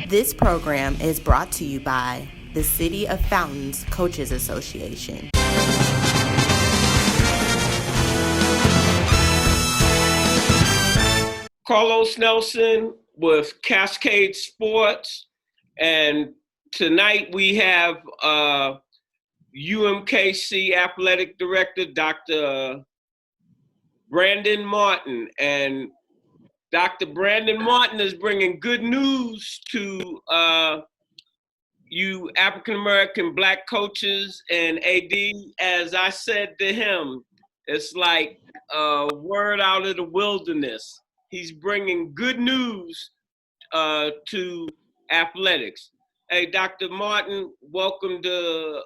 This program is brought to you by the City of Fountains Coaches Association. Carlos Nelson with Cascade Sports, and tonight we have UMKC Athletic Director, Dr. Brandon Martin, and Dr. Brandon Martin is bringing good news to you African-American Black coaches and AD. As I said to him, it's like a word out of the wilderness. He's bringing good news to athletics. Hey, Dr. Martin, welcome to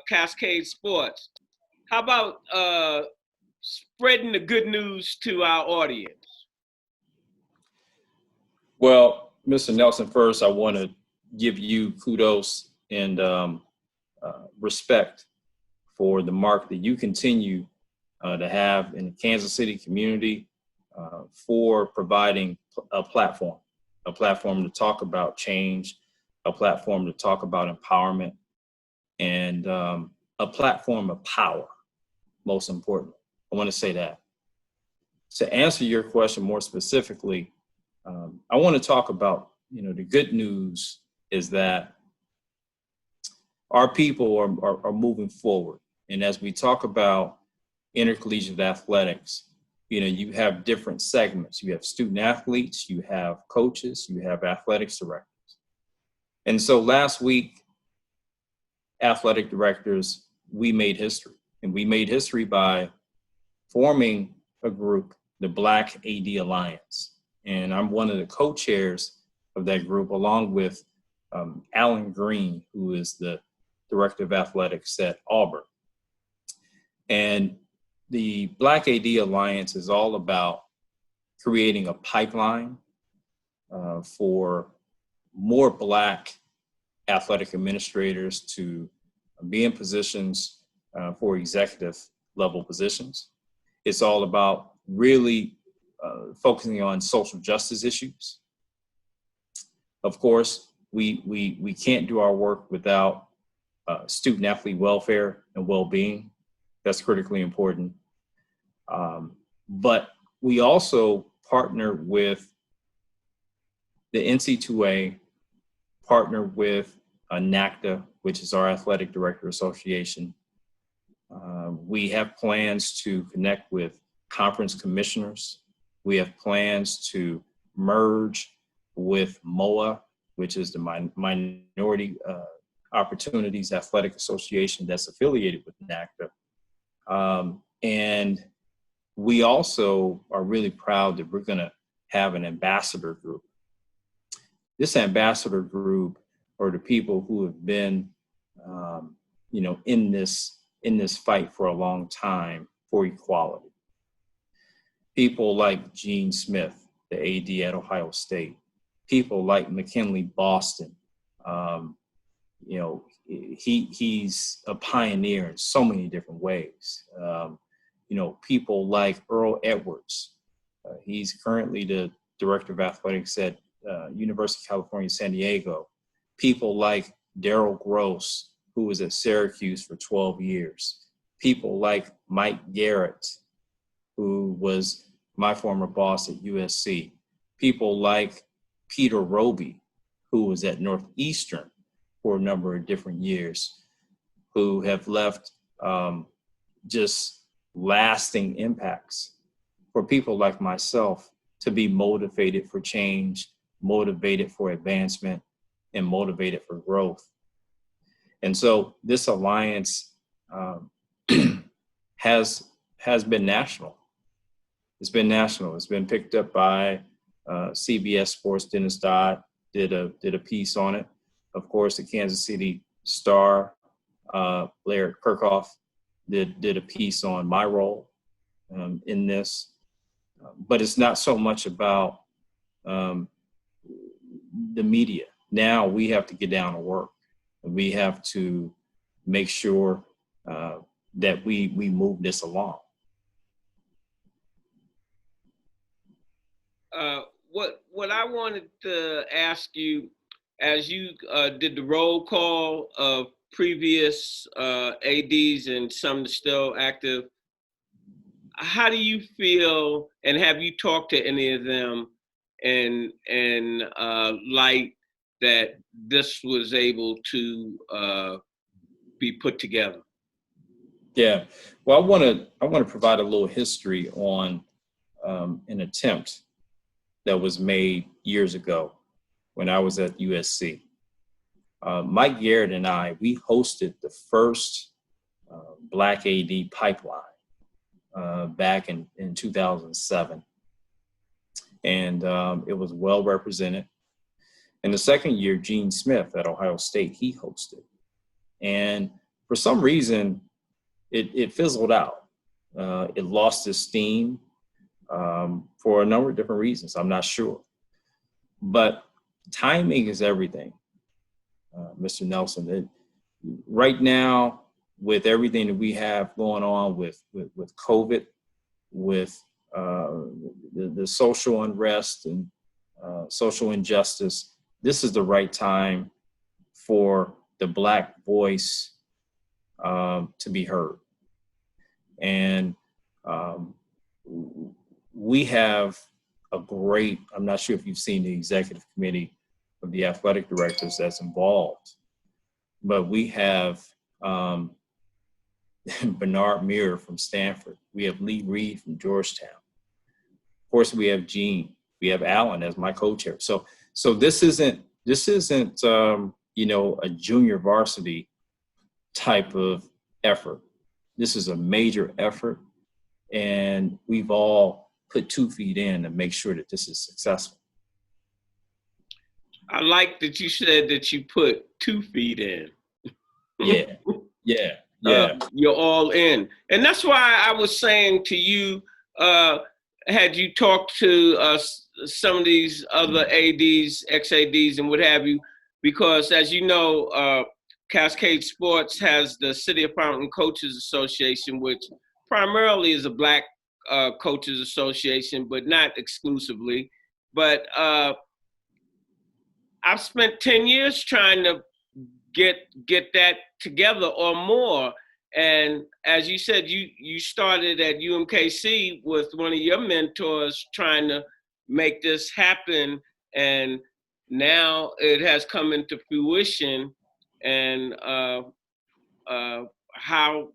Cascade Sports. How about spreading the good news to our audience? Well, Mr. Nelson, first, I want to give you kudos and respect for the mark that you continue to have in the Kansas City community for providing a platform to talk about change, a platform to talk about empowerment, and a platform of power, most importantly. I want to say that. To answer your question more specifically, I want to talk about, the good news is that our people are moving forward. And as we talk about intercollegiate athletics, you have different segments. You have student athletes, you have coaches, you have athletics directors. And so last week, athletic directors, we made history. And we made history by forming a group, the Black AD Alliance. And I'm one of the co-chairs of that group, along with Alan Greene, who is the director of athletics at Auburn. And the Black AD Alliance is all about creating a pipeline for more Black athletic administrators to be in positions for executive level positions. It's all about really focusing on social justice issues. Of course, we can't do our work without student athlete welfare and well-being. That's critically important. But we also partner with the NCAA, partner with NACDA, which is our Athletic Director Association. We have plans to connect with conference commissioners. We have plans to merge with MOA, which is the Minority Opportunities Athletic Association that's affiliated with NACDA. And we also are really proud that we're going to have an ambassador group. This ambassador group are the people who have been, in this fight for a long time for equality. People like Gene Smith, the AD at Ohio State. People like McKinley Boston. He's a pioneer in so many different ways. People like Earl Edwards. He's currently the director of athletics at University of California, San Diego. People like Daryl Gross, who was at Syracuse for 12 years. People like Mike Garrett, who was my former boss at USC. People like Peter Roby, who was at Northeastern for a number of different years, who have left just lasting impacts for people like myself to be motivated for change, motivated for advancement, and motivated for growth. And so this alliance has been national. It's been national. It's been picked up by CBS Sports. Dennis Dodd did a piece on it. Of course, the Kansas City Star, Laird Kirchhoff, did a piece on my role in this. But it's not so much about the media. Now we have to get down to work. We have to make sure that we move this along. What I wanted to ask you, as you did the roll call of previous ADs and some still active, how do you feel, and have you talked to any of them in light that this was able to be put together? Yeah, well, I want to provide a little history on an attempt that was made years ago when I was at USC. Mike Garrett and I, we hosted the first Black AD pipeline back in 2007. And it was well represented. And the second year, Gene Smith at Ohio State, he hosted. And for some reason, it fizzled out. It lost its steam for a number of different reasons. I'm not sure. But timing is everything, Mr. Nelson. Right now, with everything that we have going on with COVID, with the social unrest and social injustice, this is the right time for the Black voice to be heard. And we have a great, I'm not sure if you've seen the executive committee of the athletic directors that's involved, but we have Bernard Muir from Stanford. We have Lee Reed from Georgetown. Of course, we have Gene. We have Alan as my co-chair. So this isn't a junior varsity type of effort. This is a major effort, and we've all put 2 feet in to make sure that this is successful. I like that you said that you put 2 feet in. Yeah. You're all in. And that's why I was saying to you, had you talked to some of these other ADs, ex-ADs and what have you, because as you know, Cascade Sports has the City of Fountain Coaches Association, which primarily is a Black coaches association, but not exclusively. But I've spent 10 years trying to get that together or more. And as you said, you started at UMKC with one of your mentors trying to make this happen. And now it has come into fruition. And how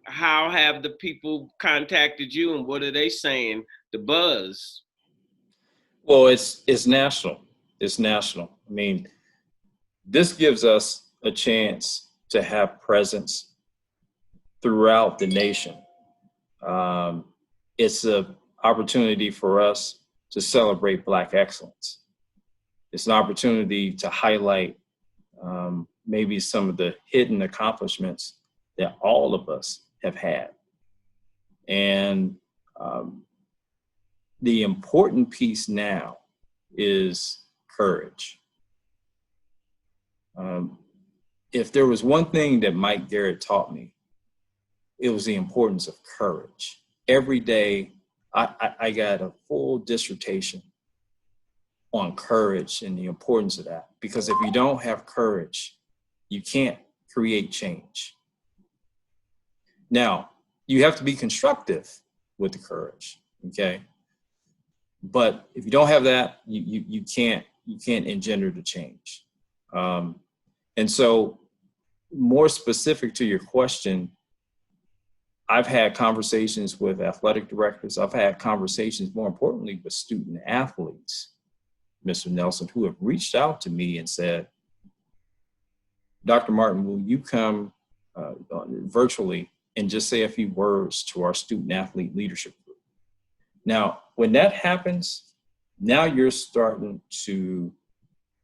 have the people contacted you, and what are they saying? The buzz. Well, it's national. It's national. I mean, this gives us a chance to have presence throughout the nation. It's an opportunity for us to celebrate Black excellence. It's an opportunity to highlight maybe some of the hidden accomplishments that all of us have had. And the important piece now is courage. If there was one thing that Mike Garrett taught me, it was the importance of courage. Every day, I got a full dissertation on courage and the importance of that. Because if you don't have courage, you can't create change. Now, you have to be constructive with the courage, okay? But if you don't have that, you can't engender the change. And so, more specific to your question, I've had conversations with athletic directors. I've had conversations, more importantly, with student athletes, Mr. Nelson, who have reached out to me and said, Dr. Martin, will you come virtually and just say a few words to our student athlete leadership group? Now, when that happens, now you're starting to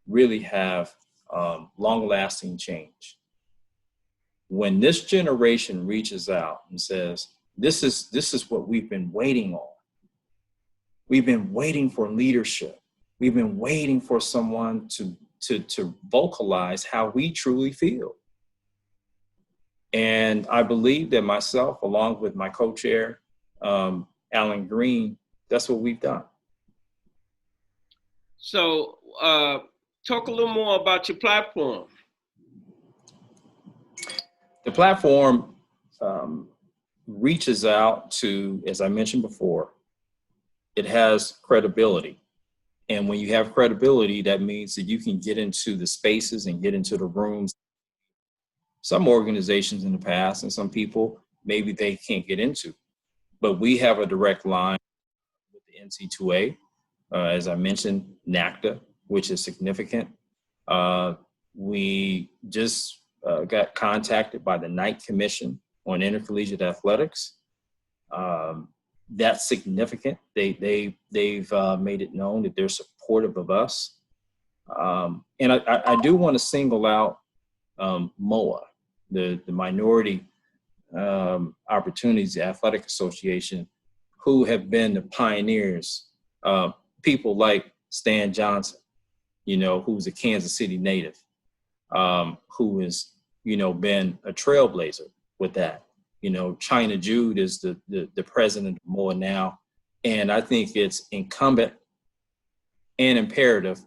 really have long-lasting change. When this generation reaches out and says, this is what we've been waiting on. We've been waiting for leadership. We've been waiting for someone to vocalize how we truly feel. And I believe that myself, along with my co-chair, Alan Greene, that's what we've done. So talk a little more about your platform. The platform reaches out to, as I mentioned before, it has credibility. And when you have credibility, that means that you can get into the spaces and get into the rooms. Some organizations in the past and some people, maybe they can't get into. But we have a direct line with the NCAA, as I mentioned, NACDA, which is significant. We just got contacted by the Knight Commission on Intercollegiate Athletics. That's significant. They've made it known that they're supportive of us. And I do want to single out MOA, the Minority Opportunities Athletic Association, who have been the pioneers. People like Stan Johnson, who's a Kansas City native, who has, been a trailblazer with that. China Jude is the president of MOA now. And I think it's incumbent and imperative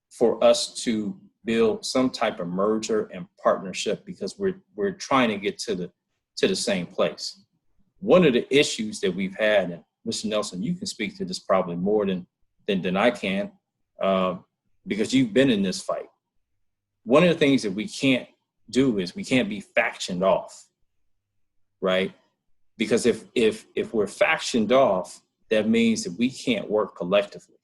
for us to build some type of merger and partnership, because we're trying to get to the same place. One of the issues that we've had, and Mr. Nelson, you can speak to this probably more than I can, because you've been in this fight. One of the things that we can't do is we can't be factioned off, right? Because if we're factioned off, that means that we can't work collectively.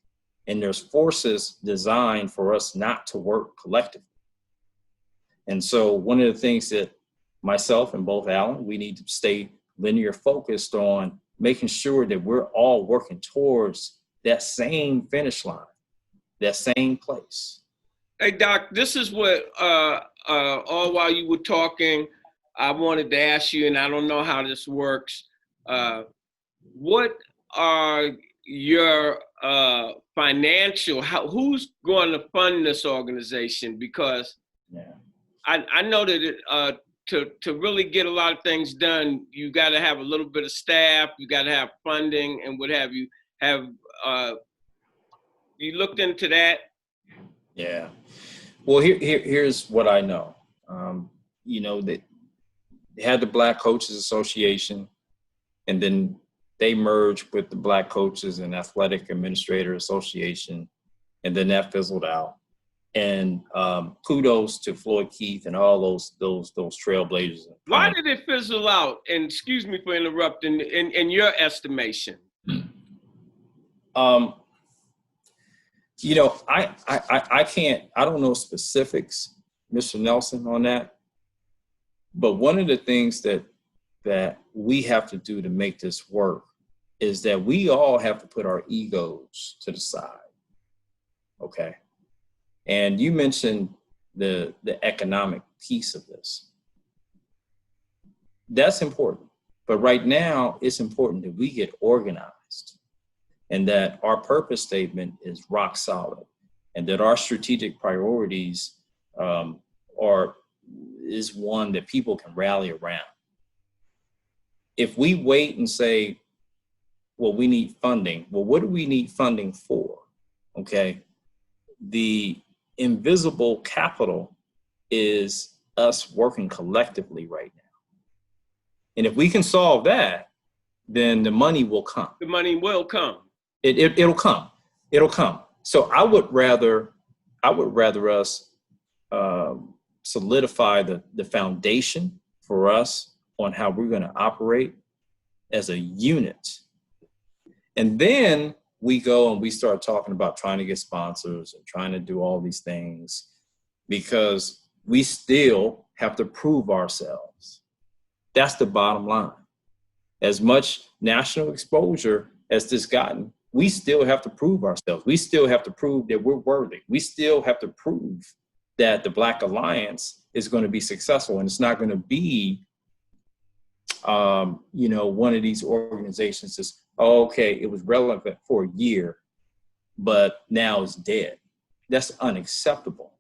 And there's forces designed for us not to work collectively. And so one of the things that myself and both Alan, we need to stay linear focused on making sure that we're all working towards that same finish line, that same place. Hey, Doc, this is what, all while you were talking, I wanted to ask you, and I don't know how this works. What are your financial, who's going to fund this organization? Because I know that to really get a lot of things done, you got to have a little bit of staff, you got to have funding and what have you. Have you looked into that? Yeah. Well, here's what I know. That they had the Black Coaches Association, and then they merged with the Black Coaches and Athletic Administrator Association, and then that fizzled out. And kudos to Floyd Keith and all those trailblazers. Why did it fizzle out? And excuse me for interrupting. In your estimation, I don't know specifics, Mr. Nelson, on that. But one of the things that we have to do to make this work is that we all have to put our egos to the side. Okay. And you mentioned the economic piece of this. That's important. But right now, it's important that we get organized and that our purpose statement is rock solid and that our strategic priorities is one that people can rally around. If we wait and say, well, we need funding. Well, what do we need funding for? Okay. The invisible capital is us working collectively right now. And if we can solve that, then the money will come. The money will come. It'll come. It'll come. So I would rather us solidify the foundation for us on how we're going to operate as a unit. And then we go and we start talking about trying to get sponsors and trying to do all these things, because we still have to prove ourselves. That's the bottom line. As much national exposure as this gotten, we still have to prove ourselves. We still have to prove that we're worthy. We still have to prove that the Black Alliance is going to be successful, and it's not going to be, one of these organizations that's, okay, it was relevant for a year, but now it's dead. That's unacceptable.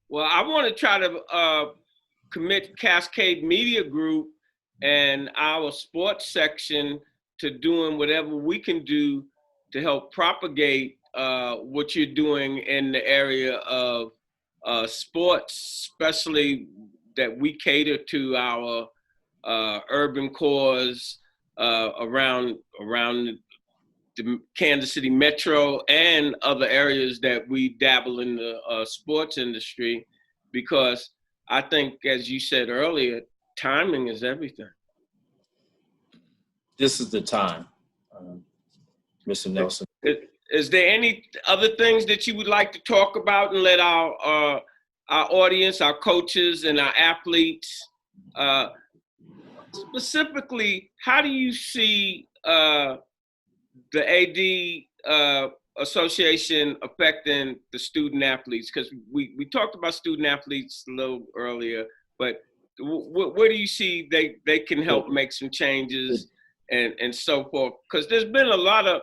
Well, I want to try to commit Cascade Media Group and our sports section to doing whatever we can do to help propagate what you're doing in the area of sports, especially that we cater to our urban cores around the Kansas City metro and other areas that we dabble in the sports industry, because I think, as you said earlier, timing is everything. This is the time, Mr. Nelson. Is there any other things that you would like to talk about and let our audience, our coaches, and our athletes, specifically, how do you see the AD association affecting the student athletes? Because we talked about student athletes a little earlier, but where do you see they can help make some changes and so forth? Because there's been a lot of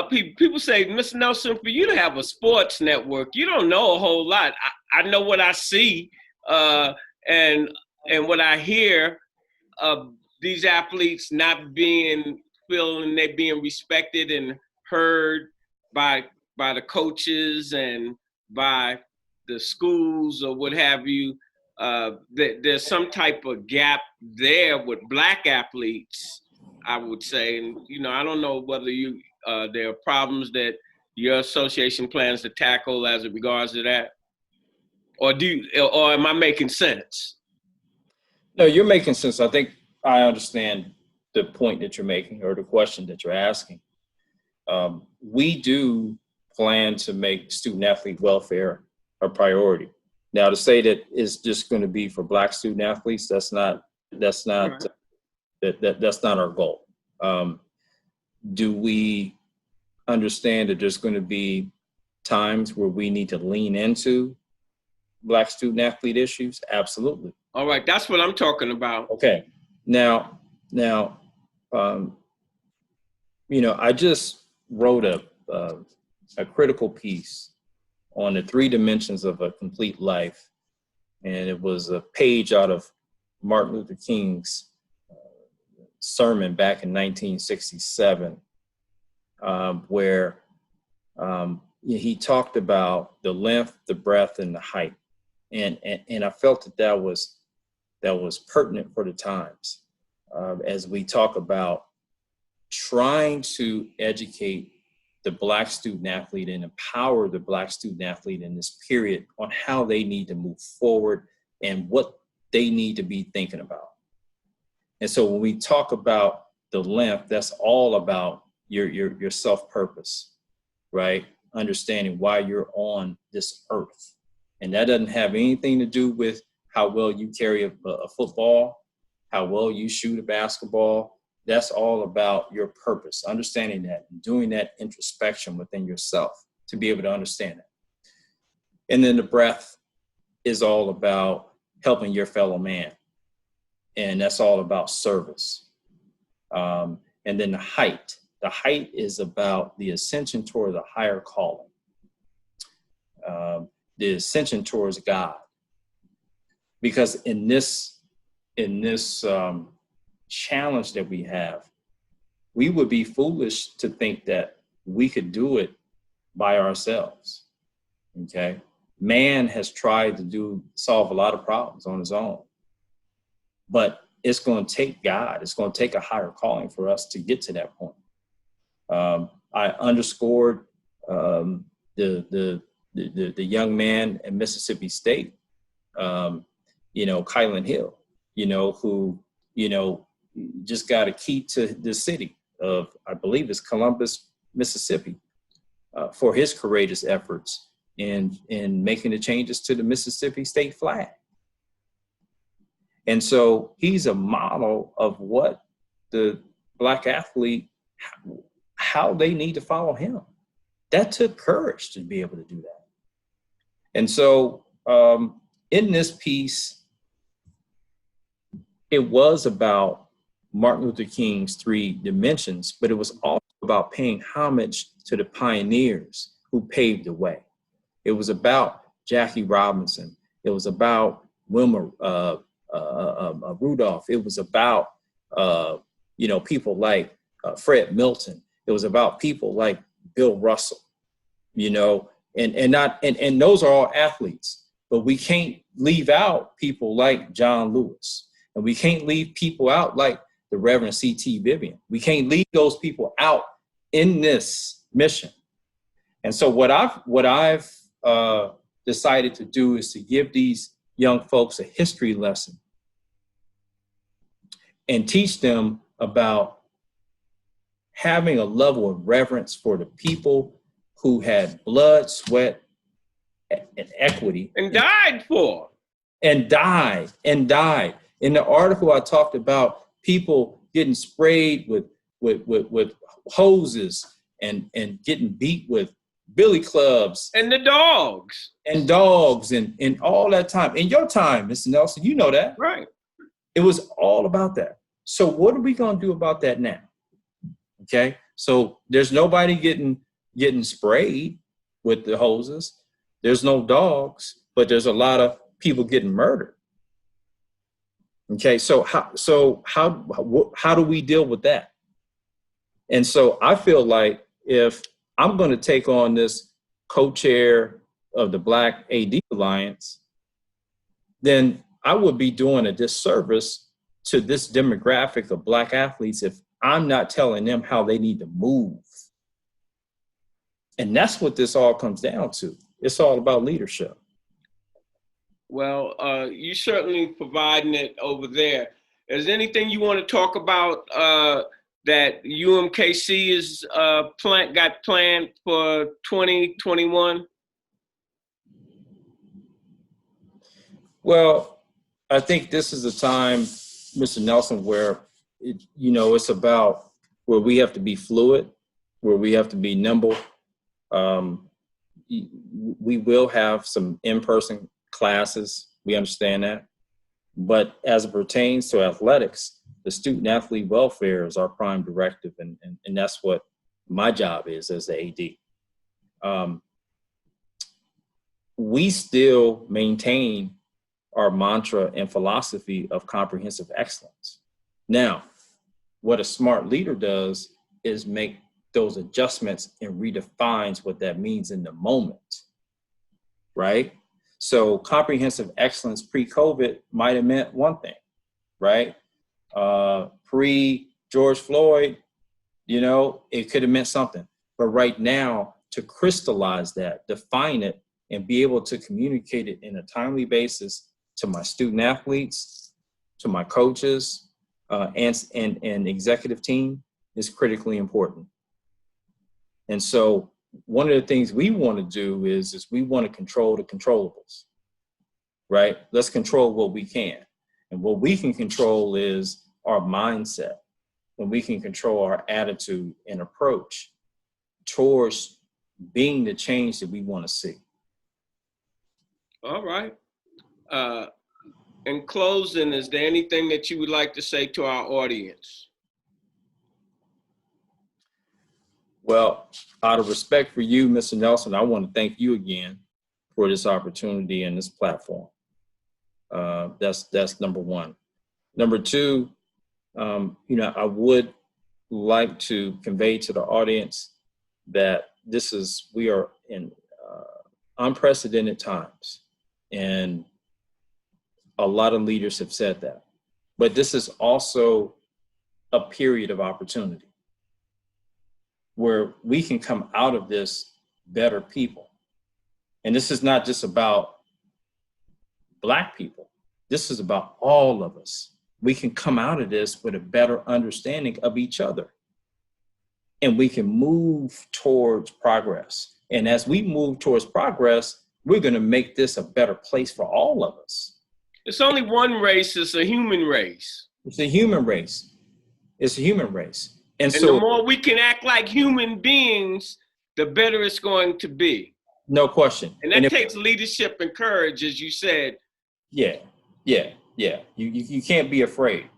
people say, Mr. Nelson, for you to have a sports network, you don't know a whole lot. I know what I see and what I hear of these athletes not feeling they're being respected and heard by the coaches and by the schools or what have you. There's some type of gap there with Black athletes, I would say. And, I don't know whether there are problems that your association plans to tackle as it regards to that, or am I making sense? No, you're making sense. I think I understand the point that you're making or the question that you're asking. We do plan to make student athlete welfare a priority. Now, to say that it's just going to be for Black student athletes, that's not Right. That's not our goal. Do we understand that there's going to be times where we need to lean into Black student athlete issues? Absolutely. All right, that's what I'm talking about. Okay. Now, I just wrote a critical piece on the 3 dimensions of a complete life, and it was a page out of Martin Luther King's sermon back in 1967, where he talked about the length, the breadth, and the height, and I felt that was pertinent for the times, as we talk about trying to educate the Black student athlete and empower the Black student athlete in this period on how they need to move forward and what they need to be thinking about. And so when we talk about the length, that's all about your self-purpose, right? Understanding why you're on this earth. And that doesn't have anything to do with how well you carry a football, how well you shoot a basketball. That's all about your purpose, understanding that, and doing that introspection within yourself to be able to understand it. And then the breadth is all about helping your fellow man. And that's all about service. And then the height is about the ascension toward the higher calling, the ascension towards God. Because in this challenge that we have, we would be foolish to think that we could do it by ourselves. Okay, man has tried to solve a lot of problems on his own, but it's going to take God. It's going to take a higher calling for us to get to that point. I underscored the young man in Mississippi State, Kylan Hill, who just got a key to the city of, I believe it's Columbus, Mississippi, for his courageous efforts in making the changes to the Mississippi state flag. And so he's a model of what the Black athlete, how they need to follow him. That took courage to be able to do that. And so in this piece, it was about Martin Luther King's 3 dimensions, but it was also about paying homage to the pioneers who paved the way. It was about Jackie Robinson. It was about Wilma Rudolph. It was about people like Fred Milton. It was about people like Bill Russell, And those are all athletes, but we can't leave out people like John Lewis, and we can't leave people out like the Reverend C.T. Vivian. We can't leave those people out in this mission. And so what I've decided to do is to give these young folks a history lesson and teach them about having a level of reverence for the people who had blood, sweat, and equity. And died for. And died. In the article, I talked about people getting sprayed with hoses and getting beat with billy clubs. And the dogs. And all that time. In your time, Mr. Nelson, you know that. Right. It was all about that. So what are we going to do about that now? Okay. So there's nobody getting sprayed with the hoses. There's no dogs, but there's a lot of people getting murdered. Okay. So how do we deal with that? And so I feel like if I'm going to take on this co-chair of the Black AD Alliance, then I would be doing a disservice to this demographic of Black athletes if I'm not telling them how they need to move. And that's what this all comes down to. It's all about leadership. Well, you certainly providing it over there. Is there anything you want to talk about that UMKC is got planned for 2021? Well, I think this is a time, Mr. Nelson, where it's about where we have to be fluid, where we have to be nimble. We will have some in-person classes. We understand that. But as it pertains to athletics, the student athlete welfare is our prime directive. And that's what my job is as the AD. We still maintain our mantra and philosophy of comprehensive excellence. Now, what a smart leader does is make those adjustments and redefines what that means in the moment, right? So comprehensive excellence pre-COVID might have meant one thing, right? Pre-George Floyd, it could have meant something. But right now, to crystallize that, define it, and be able to communicate it in a timely basis to my student athletes, to my coaches, and executive team is critically important. And so one of the things we want to do is we want to control the controllables, right? Let's control what we can. And what we can control is our mindset, and we can control our attitude and approach towards being the change that we want to see. All right. In closing, is there anything that you would like to say to our audience? Well, out of respect for you, Mr. Nelson, I want to thank you again for this opportunity and this platform. That's number one. Number two, I would like to convey to the audience that we are in unprecedented times, and a lot of leaders have said that. But this is also a period of opportunity where we can come out of this better people. And this is not just about Black people. This is about all of us. We can come out of this with a better understanding of each other. And we can move towards progress. And as we move towards progress, we're going to make this a better place for all of us. It's only one race. It's a human race. It's a human race. It's a human race. And so the more we can act like human beings, the better it's going to be. No question. And that takes leadership and courage, as you said. Yeah. You can't be afraid.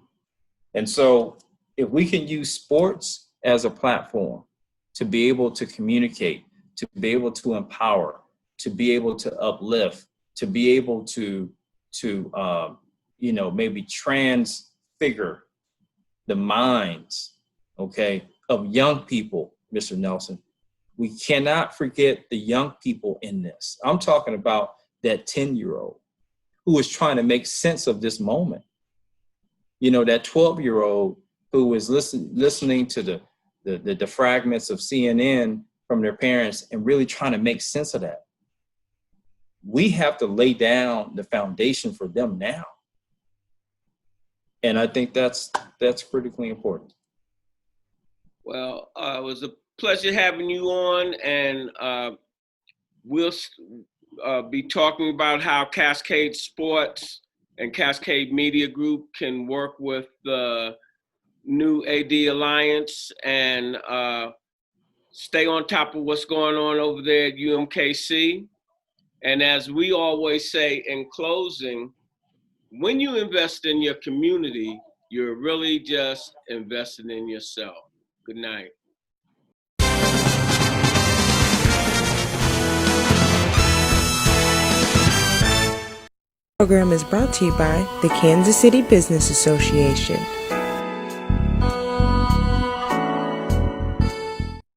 And so if we can use sports as a platform to be able to communicate, to be able to empower, to be able to uplift, to be able to maybe transfigure the minds, okay, of young people, Mr. Nelson, We cannot forget the young people in this. I'm talking about that 10-year-old who is trying to make sense of this moment. You know, that 12-year-old who is listening to the fragments of CNN from their parents and really trying to make sense of that. We have to lay down the foundation for them now. And I think that's critically important. Well, it was a pleasure having you on, and we'll be talking about how Cascade Sports and Cascade Media Group can work with the new AD Alliance and stay on top of what's going on over there at UMKC. And as we always say in closing, when you invest in your community, you're really just investing in yourself. Good night. Program is brought to you by the Kansas City Business Association.